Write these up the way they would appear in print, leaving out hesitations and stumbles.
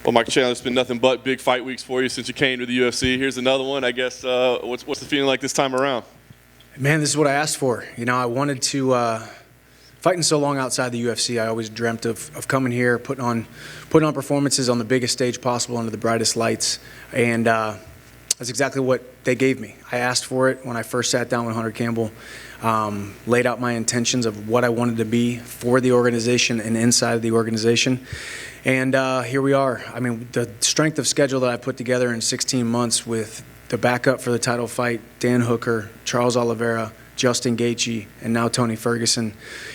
Well, Michael Chandler, it's been nothing but big fight weeks for you since you came to the UFC. Here's another one. I guess what's the feeling like this time around? Man, this is what I asked for. You know, I wanted to fighting so long outside the UFC. I always dreamt of coming here, putting on performances on the biggest stage possible under the brightest lights, and that's exactly what they gave me. I asked for it when I first sat down with Hunter Campbell, laid out my intentions of what I wanted to be for the organization and inside of the organization. And here we are. I mean, the strength of schedule that I put together in 16 months with the backup for the title fight, Dan Hooker, Charles Oliveira, Justin Gaethje, and now Tony Ferguson,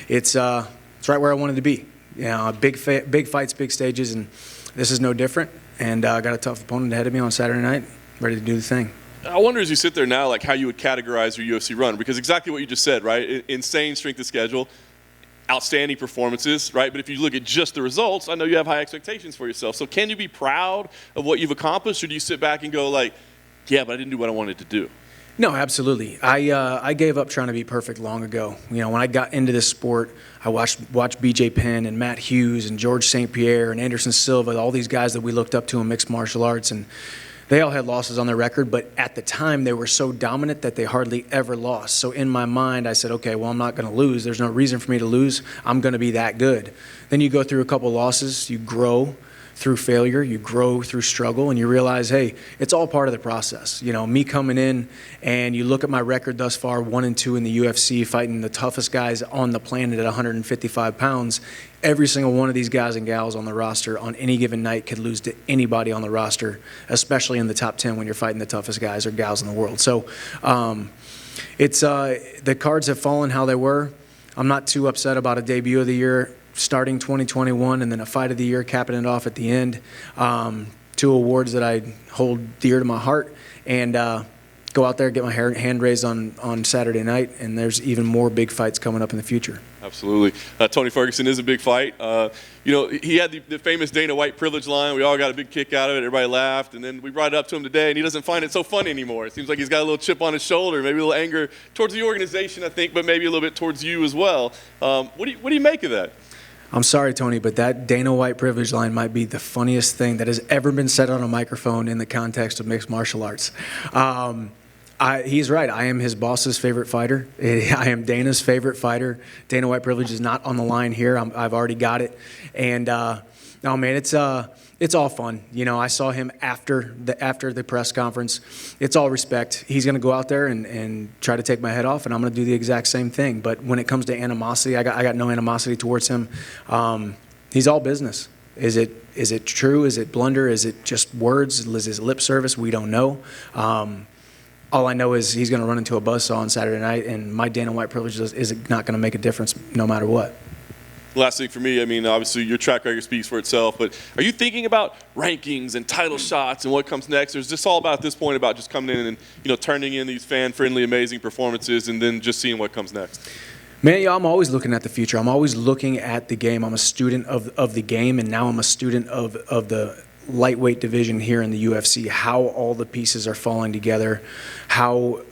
it's right where I wanted to be. You know, big fights, big stages, and this is no different. And I got a tough opponent ahead of me on Saturday night, ready to do the thing. I wonder as you sit there now, like how you would categorize your UFC run, because exactly what you just said, right? Insane strength of schedule, outstanding performances, right? But if you look at just the results, I know you have high expectations for yourself. So can you be proud of what you've accomplished, or do you sit back and go like, yeah, but I didn't do what I wanted to do? No, absolutely. I gave up trying to be perfect long ago. You know, when I got into this sport, I watched BJ Penn and Matt Hughes and George St. Pierre and Anderson Silva, all these guys that we looked up to in mixed martial arts, and they all had losses on their record, but at the time they were so dominant that they hardly ever lost. So in my mind, I said, okay, well, I'm not going to lose. There's no reason for me to lose. I'm going to be that good. Then you go through a couple losses, you grow through failure, you grow through struggle, and you realize, hey, it's all part of the process. You know, me coming in, and you look at my record thus far, 1-2 in the UFC, fighting the toughest guys on the planet at 155 pounds. Every single one of these guys and gals on the roster on any given night could lose to anybody on the roster, especially in the top 10 when you're fighting the toughest guys or gals in the world. So it's the cards have fallen how they were. I'm not too upset about a debut of the year starting 2021 and then a fight of the year capping it off at the end. Two awards that I hold dear to my heart, and go out there, get my hand raised on Saturday night, and there's even more big fights coming up in the future. Absolutely. Tony Ferguson is a big fight. You know, he had the famous Dana White privilege line. We all got a big kick out of it. Everybody laughed. And then we brought it up to him today, and he doesn't find it so funny anymore. It seems like he's got a little chip on his shoulder, maybe a little anger towards the organization, I think, but maybe a little bit towards you as well. What do you make of that? I'm sorry, Tony, but that Dana White privilege line might be the funniest thing that has ever been said on a microphone in the context of mixed martial arts. He's right. I am his boss's favorite fighter. I am Dana's favorite fighter. Dana White privilege is not on the line here. I've already got it. And no, man, it's all fun. You know, I saw him after the press conference. It's all respect. He's going to go out there and try to take my head off, and I'm going to do the exact same thing. But when it comes to animosity, I got no animosity towards him. He's all business. Is it true? Is it blunder? Is it just words? Is it lip service? We don't know. All I know is he's going to run into a buzzsaw on Saturday night, and my Dana White privilege is not going to make a difference no matter what. Last thing for me, I mean, obviously your track record speaks for itself, but are you thinking about rankings and title shots and what comes next, or is this all about at this point about just coming in and, you know, turning in these fan-friendly, amazing performances and then just seeing what comes next? Man, yeah, I'm always looking at the future. I'm always looking at the game. I'm a student of the game, and now I'm a student of the lightweight division here in the UFC, how all the pieces are falling together, how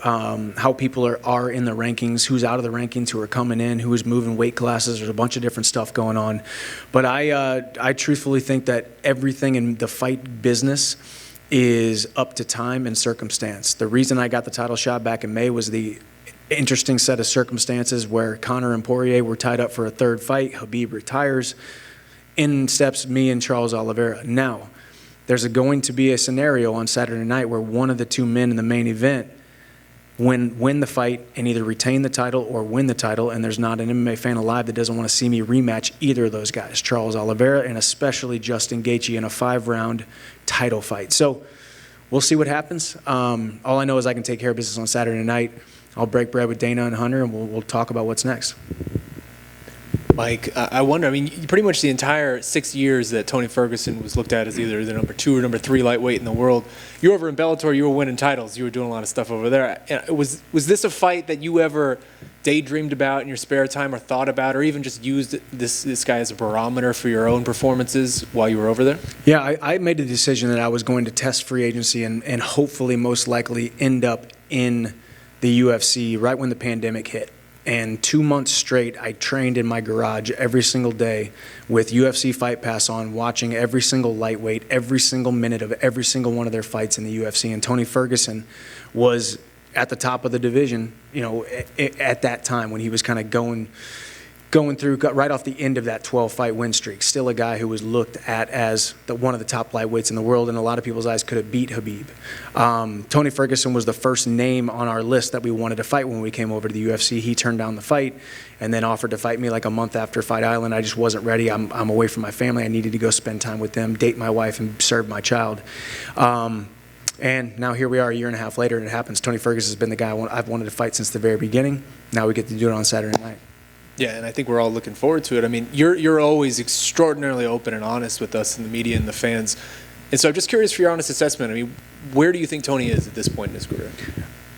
people are in the rankings, who's out of the rankings, who are coming in, who is moving weight classes. There's a bunch of different stuff going on. But I truthfully think that everything in the fight business is up to time and circumstance. The reason I got the title shot back in May was the interesting set of circumstances where Conor and Poirier were tied up for a third fight. Khabib retires. In steps me and Charles Oliveira. Now, there's going to be a scenario on Saturday night where one of the two men in the main event win the fight and either retain the title or win the title, and there's not an MMA fan alive that doesn't want to see me rematch either of those guys, Charles Oliveira and especially Justin Gaethje, in a 5-round title fight. So we'll see what happens. All I know is I can take care of business on Saturday night. I'll break bread with Dana and Hunter, and we'll talk about what's next. Mike, I wonder, I mean, pretty much the entire 6 years that Tony Ferguson was looked at as either the number 2 or number 3 lightweight in the world, you were over in Bellator, you were winning titles, you were doing a lot of stuff over there. Was this a fight that you ever daydreamed about in your spare time or thought about, or even just used this guy as a barometer for your own performances while you were over there? Yeah, I made a decision that I was going to test free agency and hopefully most likely end up in the UFC right when the pandemic hit. And 2 months straight, I trained in my garage every single day with UFC Fight Pass on, watching every single lightweight, every single minute of every single one of their fights in the UFC. And Tony Ferguson was at the top of the division, at that time when he was kind of going through right off the end of that 12-fight win streak. Still a guy who was looked at as one of the top lightweights in the world, and a lot of people's eyes could have beat Khabib. Tony Ferguson was the first name on our list that we wanted to fight when we came over to the UFC. He turned down the fight and then offered to fight me like a month after Fight Island. I just wasn't ready. I'm away from my family. I needed to go spend time with them, date my wife, and serve my child. And now here we are a year and a half later, and it happens. Tony Ferguson has been the guy I've wanted to fight since the very beginning. Now we get to do it on Saturday night. Yeah, and I think we're all looking forward to it. I mean, you're always extraordinarily open and honest with us and the media and the fans. And so I'm just curious for your honest assessment. I mean, where do you think Tony is at this point in his career?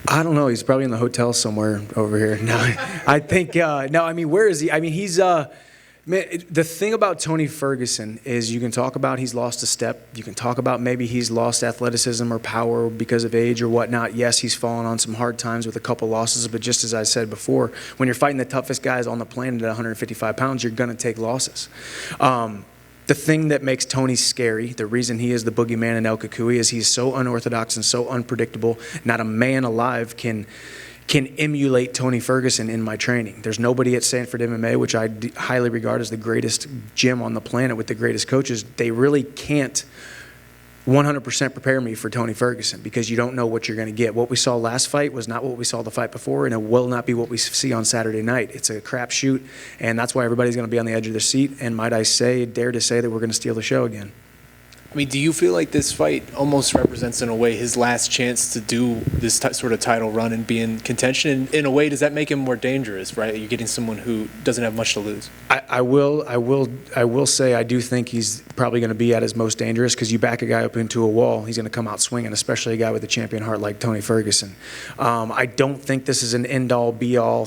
I don't know. He's probably in the hotel somewhere over here. No, I think, no, I mean, where is he? I mean, he's, man, the thing about Tony Ferguson is you can talk about he's lost a step. You can talk about maybe he's lost athleticism or power because of age or whatnot. Yes, he's fallen on some hard times with a couple losses, but just as I said before, when you're fighting the toughest guys on the planet at 155 pounds, you're going to take losses. The thing that makes Tony scary, the reason he is the boogeyman in El Kukui, is he's so unorthodox and so unpredictable. Not a man alive can emulate Tony Ferguson in my training. There's nobody at Sanford MMA, which I highly regard as the greatest gym on the planet with the greatest coaches. They really can't 100% prepare me for Tony Ferguson because you don't know what you're going to get. What we saw last fight was not what we saw the fight before, and it will not be what we see on Saturday night. It's a crapshoot, and that's why everybody's going to be on the edge of their seat. And might I say, dare to say that we're going to steal the show again. I mean, do you feel like this fight almost represents, in a way, his last chance to do this sort of title run and be in contention? In a way, does that make him more dangerous, right? You're getting someone who doesn't have much to lose. I will say I do think he's probably going to be at his most dangerous because you back a guy up into a wall, he's going to come out swinging, especially a guy with a champion heart like Tony Ferguson. I don't think this is an end-all, be-all,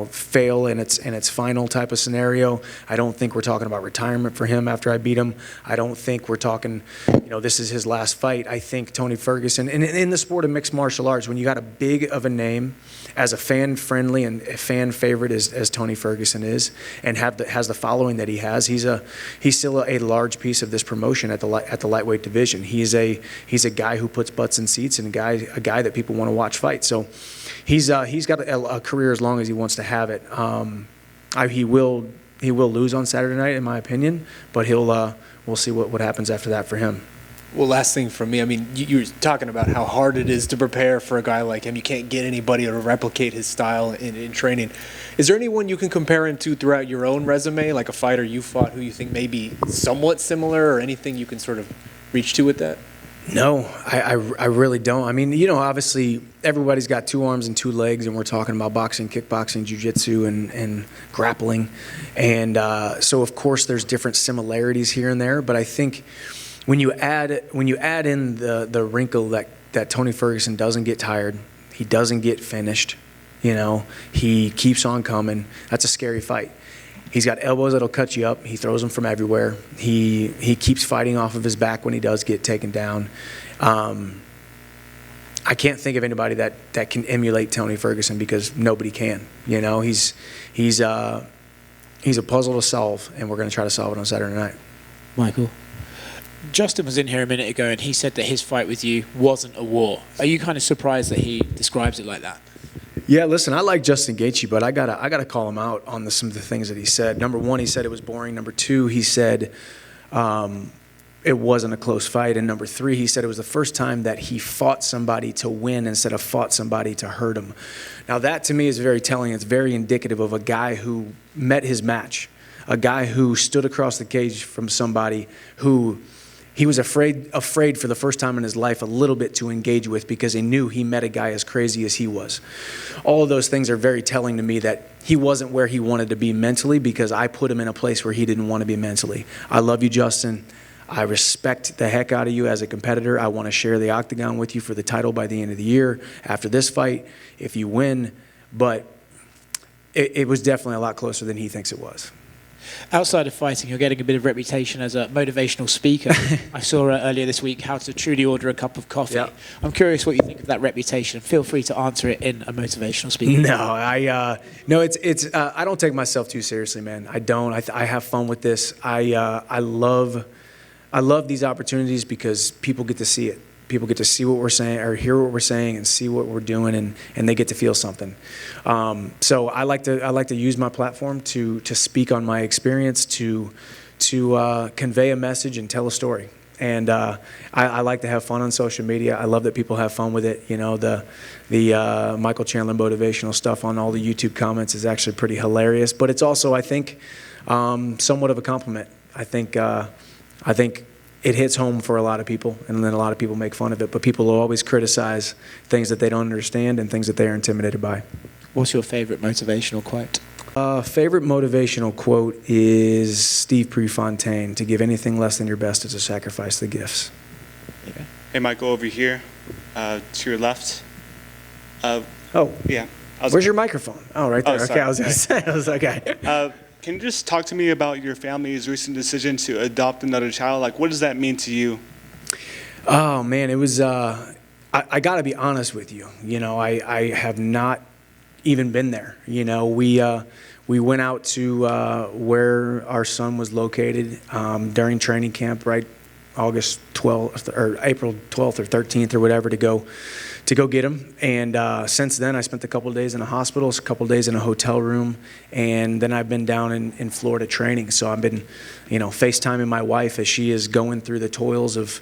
fail in its final type of scenario. I don't think we're talking about retirement for him after I beat him. I don't think we're talking, this is his last fight. I think Tony Ferguson, and in the sport of mixed martial arts, when you got a big of a name as a fan-friendly and a fan favorite as Tony Ferguson is, and has the following that he has, he's still a large piece of this promotion at the lightweight division. He's a guy who puts butts in seats and a guy that people want to watch fight. So he's got a career as long as he wants to have it. He will lose on Saturday night, in my opinion, but we'll see what happens after that for him. Well, last thing from me, I mean, you were talking about how hard it is to prepare for a guy like him. You can't get anybody to replicate his style in training. Is there anyone you can compare him to throughout your own resume, like a fighter you fought who you think may be somewhat similar, or anything you can sort of reach to with that? No, I really don't. I mean, obviously everybody's got 2 arms and 2 legs, and we're talking about boxing, kickboxing, jiu-jitsu, and grappling. And so, of course, there's different similarities here and there. But I think when you add in the wrinkle that Tony Ferguson doesn't get tired, he doesn't get finished, he keeps on coming, that's a scary fight. He's got elbows that'll cut you up. He throws them from everywhere. He keeps fighting off of his back when he does get taken down. I can't think of anybody that can emulate Tony Ferguson because nobody can. He's a puzzle to solve, and we're going to try to solve it on Saturday night. Michael? Justin was in here a minute ago, and he said that his fight with you wasn't a war. Are you kind of surprised that he describes it like that? Yeah, listen, I like Justin Gaethje, but I gotta call him out on some of the things that he said. Number 1, he said it was boring. Number 2, he said it wasn't a close fight. And number 3, he said it was the first time that he fought somebody to win instead of fought somebody to hurt him. Now that to me is very telling. It's very indicative of a guy who met his match, a guy who stood across the cage from somebody who he was afraid for the first time in his life a little bit to engage with because he knew he met a guy as crazy as he was. All of those things are very telling to me that he wasn't where he wanted to be mentally because I put him in a place where he didn't want to be mentally. I love you, Justin. I respect the heck out of you as a competitor. I want to share the octagon with you for the title by the end of the year after this fight if you win. But it was definitely a lot closer than he thinks it was. Outside of fighting, you're getting a bit of reputation as a motivational speaker. I saw earlier this week how to truly order a cup of coffee. Yep. I'm curious what you think of that reputation. Feel free to answer it in a motivational speaker. No, it's I don't take myself too seriously, man. I don't. I have fun with this. I love these opportunities because people get to see it. People get to see what we're saying or hear what we're saying and see what we're doing, and they get to feel something. So I like to use my platform to speak on my experience, to convey a message and tell a story. And I like to have fun on social media. I love that people have fun with it. You know, the Michael Chandler motivational stuff on all the YouTube comments is actually pretty hilarious. But it's also, I think, somewhat of a compliment. I think it hits home for a lot of people, and then a lot of people make fun of it. But people will always criticize things that they don't understand and things that they are intimidated by. What's your favorite motivational quote? Favorite motivational quote is Steve Prefontaine: "To give anything less than your best is to sacrifice the gifts." Okay. Hey, Michael, over here, to your left. Oh, Yeah. where's your microphone? Oh, right there. Oh, okay, sorry. I was going to say. I was okay. Can you just talk to me about your family's recent decision to adopt another child? Like, what does that mean to you? Oh man, it was. I got to be honest with you. You know, I have not even been there. You know, we went out to where our son was located during training camp, right? August 12th or April 12th or 13th or whatever to go get him. And since then, I spent a couple of days in a hospital, a couple of days in a hotel room, and then I've been down in Florida training. So I've been, FaceTiming my wife as she is going through the toils of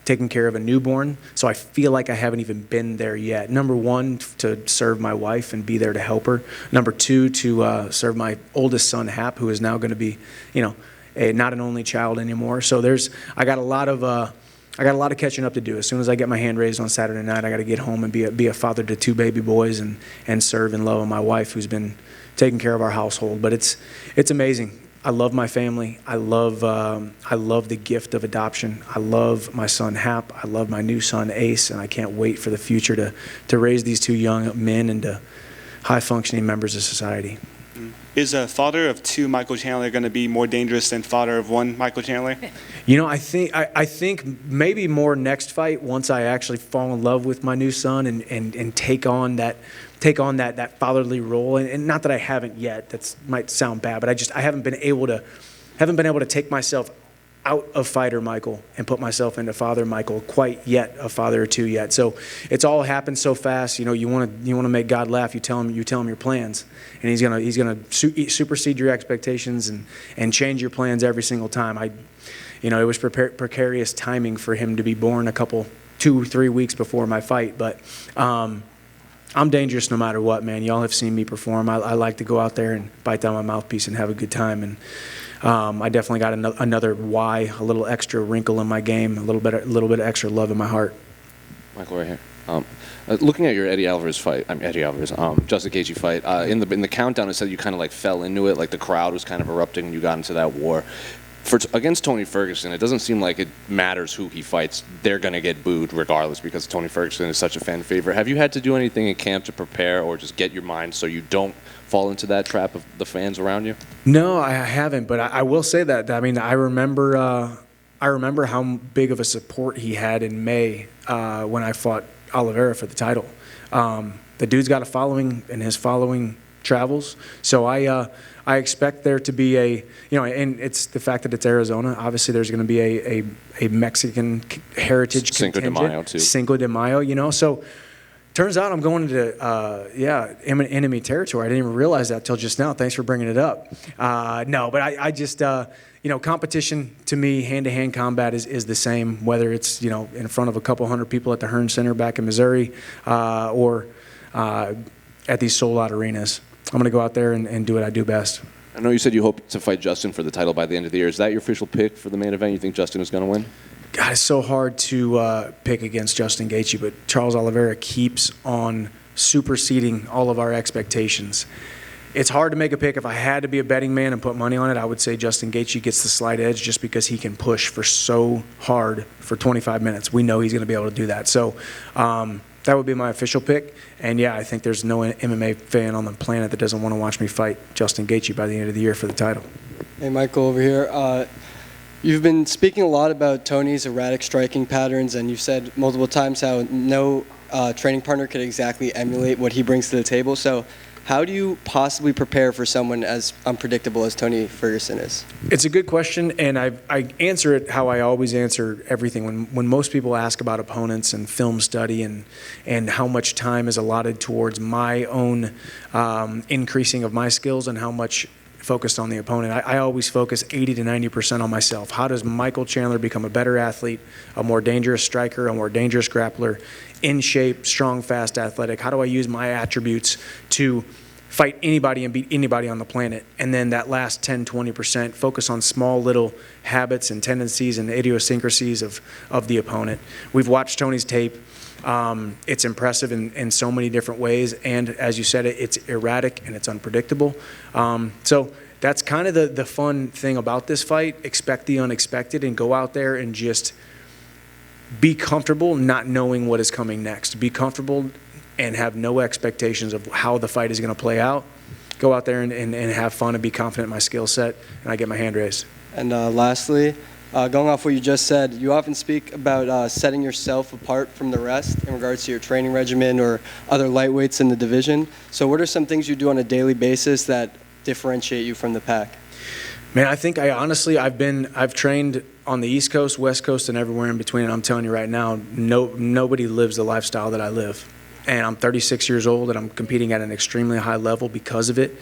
taking care of a newborn. So I feel like I haven't even been there yet. Number one, to serve my wife and be there to help her. Number two, to serve my oldest son, Hap, who is now going to be, not an only child anymore. So I got a lot of catching up to do. As soon as I get my hand raised on Saturday night, I got to get home and be a father to two baby boys and serve and love my wife, who's been taking care of our household. But it's amazing. I love my family. I love the gift of adoption. I love my son Hap. I love my new son Ace, and I can't wait for the future to raise these two young men into high-functioning members of society. Is a father of two Michael Chandler going to be more dangerous than father of one Michael Chandler? I think maybe more next fight, once I actually fall in love with my new son and take on that fatherly role. And not that I haven't yet. That might sound bad, but I haven't been able to take myself out of fighter Michael and put myself into father Michael quite yet, a father or two yet. So it's all happened so fast. You want to make God laugh. You tell him your plans, and he's gonna supersede your expectations and change your plans every single time. It was precarious timing for him to be born 2-3 weeks before my fight, but I'm dangerous no matter what, man. Y'all have seen me perform. I like to go out there and bite down my mouthpiece and have a good time. And I definitely got another why, a little extra wrinkle in my game, a little bit of extra love in my heart. Michael, right here. Looking at your Justin Gaethje fight, in the countdown, it said you kind of like fell into it, like the crowd was kind of erupting and you got into that war. Against Tony Ferguson, it doesn't seem like it matters who he fights. They're going to get booed regardless because Tony Ferguson is such a fan favorite. Have you had to do anything in camp to prepare or just get your mind so you don't fall into that trap of the fans around you? No, I haven't, but I will say that. I mean, I remember how big of a support he had in May when I fought Oliveira for the title. The dude's got a following, and his following travels. So I expect there to be and it's the fact that it's Arizona. Obviously, there's going to be a Mexican heritage Cinco de contingent. Mayo, too. Cinco de Mayo, So turns out I'm going into enemy territory. I didn't even realize that till just now. Thanks for bringing it up. No, but I just competition to me, hand-to-hand combat is the same, whether it's in front of a couple hundred people at the Hearn Center back in Missouri or at these sold-out arenas. I'm going to go out there and do what I do best. I know you said you hope to fight Justin for the title by the end of the year. Is that your official pick for the main event? You think Justin is going to win? God, it's so hard to pick against Justin Gaethje, but Charles Oliveira keeps on superseding all of our expectations. It's hard to make a pick. If I had to be a betting man and put money on it, I would say Justin Gaethje gets the slight edge just because he can push for so hard for 25 minutes. We know he's going to be able to do that. So That would be my official pick. And yeah, I think there's no MMA fan on the planet that doesn't want to watch me fight Justin Gaethje by the end of the year for the title. Hey, Michael, over here. You've been speaking a lot about Tony's erratic striking patterns, and you've said multiple times how no training partner could exactly emulate what he brings to the table. So how do you possibly prepare for someone as unpredictable as Tony Ferguson is? It's a good question, and I answer it how I always answer everything. When most people ask about opponents and film study and how much time is allotted towards my own increasing of my skills and how much focused on the opponent, I always focus 80 to 90% on myself. How does Michael Chandler become a better athlete, a more dangerous striker, a more dangerous grappler, in shape, strong, fast, athletic? How do I use my attributes to fight anybody and beat anybody on the planet? And then that last 10, 20%, focus on small little habits and tendencies and idiosyncrasies of the opponent. We've watched Tony's tape. It's impressive in so many different ways, and as you said, it's erratic and it's unpredictable. So that's kind of the fun thing about this fight. Expect the unexpected and go out there and just be comfortable not knowing what is coming next. Be comfortable and have no expectations of how the fight is going to play out. Go out there and have fun and be confident in my skill set, and I get my hand raised. And lastly, going off what you just said, you often speak about setting yourself apart from the rest in regards to your training regimen or other lightweights in the division. So what are some things you do on a daily basis that differentiate you from the pack? Man, I think I've trained on the East Coast, West Coast, and everywhere in between, and I'm telling you right now, nobody lives the lifestyle that I live. And I'm 36 years old, and I'm competing at an extremely high level because of it.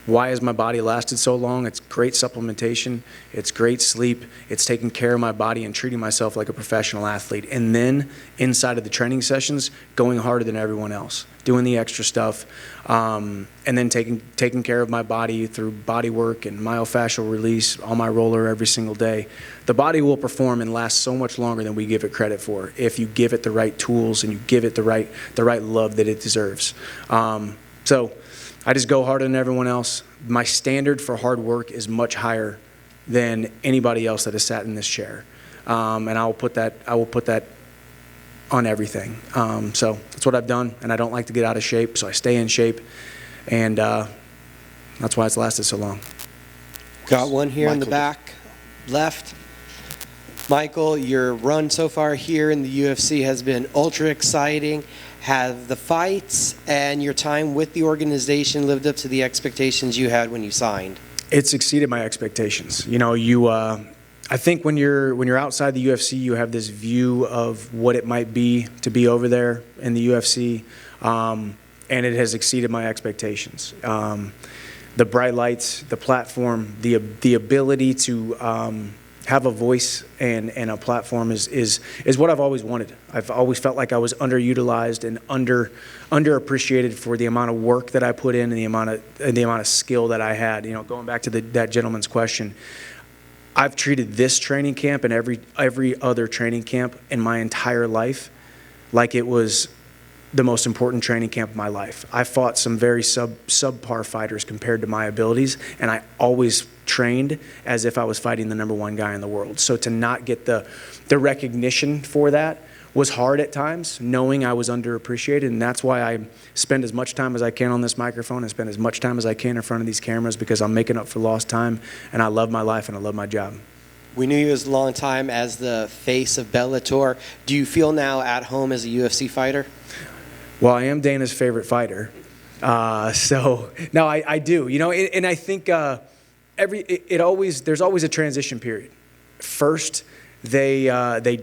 Why has my body lasted so long? It's great supplementation, it's great sleep, it's taking care of my body and treating myself like a professional athlete. And then inside of the training sessions, going harder than everyone else, doing the extra stuff, and then taking care of my body through body work and myofascial release on my roller every single day. The body will perform and last so much longer than we give it credit for if you give it the right tools and you give it the right love that it deserves. So I just go harder than everyone else. My standard for hard work is much higher than anybody else that has sat in this chair, and I will put that on everything. So that's what I've done, and I don't like to get out of shape, so I stay in shape, and that's why it's lasted so long. Got one here in the back, left. Michael, your run so far here in the UFC has been ultra exciting. Have the fights and your time with the organization lived up to the expectations you had when you signed? It's exceeded my expectations. You know, I think when you're outside the UFC, you have this view of what it might be to be over there in the UFC, and it has exceeded my expectations. The bright lights, the platform, the ability to have a voice and a platform is what I've always wanted. I've always felt like I was underutilized and underappreciated for the amount of work that I put in and the amount of skill that I had. You know, going back to that gentleman's question, I've treated this training camp and every other training camp in my entire life like it was the most important training camp of my life. I fought some very subpar fighters compared to my abilities, and I always trained as if I was fighting the #1 guy in the world. So to not get the recognition for that was hard at times, knowing I was underappreciated, and that's why I spend as much time as I can on this microphone and spend as much time as I can in front of these cameras, because I'm making up for lost time, and I love my life and I love my job. We knew you as a long time as the face of Bellator. Do you feel now at home as a UFC fighter? Well, I am Dana's favorite fighter, so no, I do. You know, and I think there's always a transition period. First, they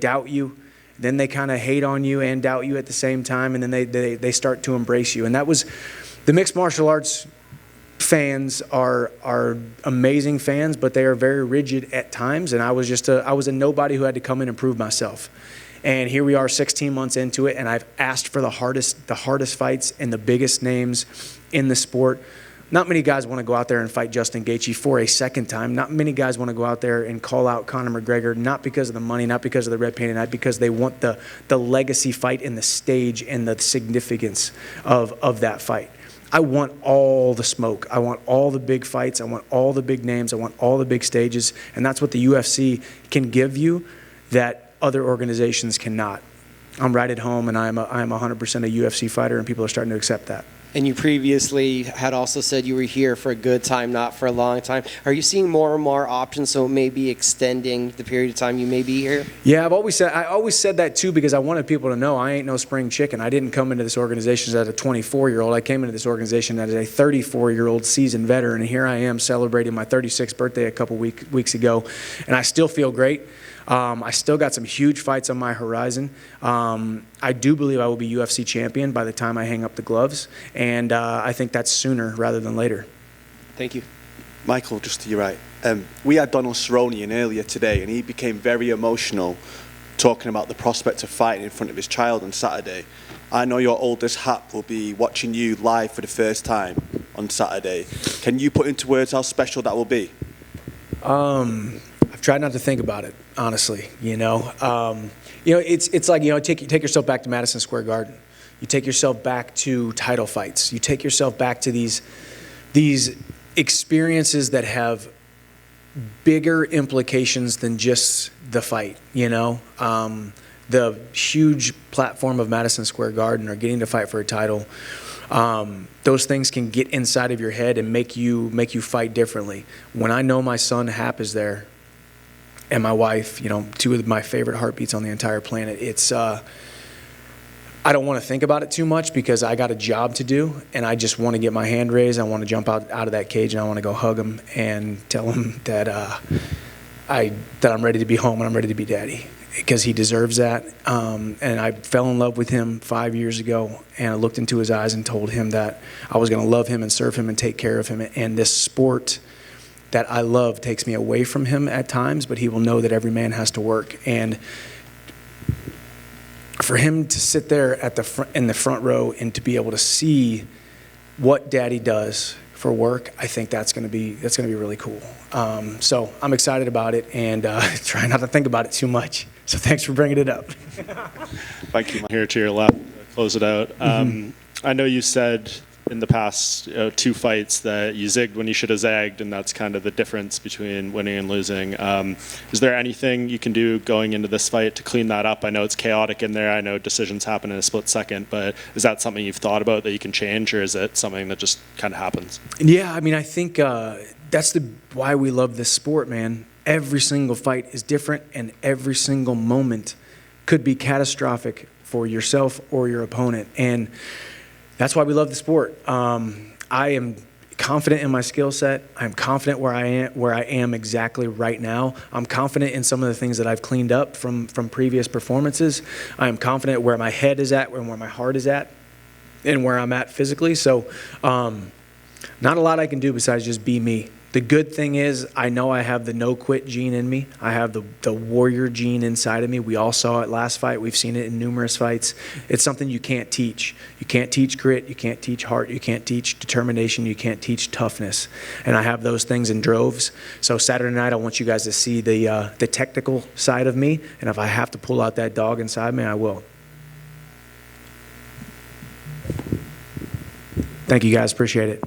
doubt you, then they kind of hate on you and doubt you at the same time, and then they start to embrace you. And that was the mixed martial arts fans are amazing fans, but they are very rigid at times. And I was a nobody who had to come in and prove myself. And here we are 16 months into it, and I've asked for the hardest fights and the biggest names in the sport. Not many guys want to go out there and fight Justin Gaethje for a second time. Not many guys want to go out there and call out Conor McGregor, not because of the money, not because of the red paint, not because they want the legacy fight and the stage and the significance of that fight. I want all the smoke. I want all the big fights. I want all the big names. I want all the big stages. And that's what the UFC can give you that other organizations cannot. I'm right at home, and I'm 100% a UFC fighter, and people are starting to accept that. And you previously had also said you were here for a good time, not for a long time. Are you seeing more and more options, so maybe extending the period of time you may be here? Yeah, I always said that too, because I wanted people to know I ain't no spring chicken. I didn't come into this organization as a 24-year-old. I came into this organization as a 34-year-old seasoned veteran, and here I am celebrating my 36th birthday a couple weeks ago, and I still feel great. I still got some huge fights on my horizon. I do believe I will be UFC champion by the time I hang up the gloves, and I think that's sooner rather than later. Thank you. Michael, just to your right. We had Donald Cerrone in earlier today, and he became very emotional talking about the prospect of fighting in front of his child on Saturday. I know your oldest Hap will be watching you live for the first time on Saturday. Can you put into words how special that will be? I've tried not to think about it, honestly. It's like, take yourself back to Madison Square Garden. You take yourself back to title fights. You take yourself back to these experiences that have bigger implications than just the fight. The huge platform of Madison Square Garden, or getting to fight for a title. Those things can get inside of your head and make you fight differently. When I know my son Hap is there, and my wife, two of my favorite heartbeats on the entire planet, I don't want to think about it too much, because I got a job to do, and I just want to get my hand raised. I want to jump out of that cage, and I want to go hug him and tell him that I'm ready to be home and I'm ready to be daddy, because he deserves that. And I fell in love with him 5 years ago, and I looked into his eyes and told him that I was going to love him and serve him and take care of him. And this sport that I love takes me away from him at times, but he will know that every man has to work. And for him to sit there in the front row and to be able to see what daddy does for work, I think that's going to be really cool. So I'm excited about it, and try not to think about it too much. So thanks for bringing it up. Thank you. Here to your left, close it out. I know you said in the past 2 fights that you zigged when you should have zagged, and that's kind of the difference between winning and losing. Is there anything you can do going into this fight to clean that up? I know it's chaotic in there. I know decisions happen in a split second, but is that something you've thought about that you can change, or is it something that just kind of happens? Yeah, I think that's why we love this sport, man. Every single fight is different, and every single moment could be catastrophic for yourself or your opponent. And that's why we love the sport. I am confident in my skill set. I'm confident where I am exactly right now. I'm confident in some of the things that I've cleaned up from previous performances. I am confident where my head is at and where my heart is at and where I'm at physically. So not a lot I can do besides just be me. The good thing is I know I have the no-quit gene in me. I have the warrior gene inside of me. We all saw it last fight. We've seen it in numerous fights. It's something you can't teach. You can't teach grit. You can't teach heart. You can't teach determination. You can't teach toughness. And I have those things in droves. So Saturday night, I want you guys to see the technical side of me. And if I have to pull out that dog inside me, I will. Thank you, guys. Appreciate it.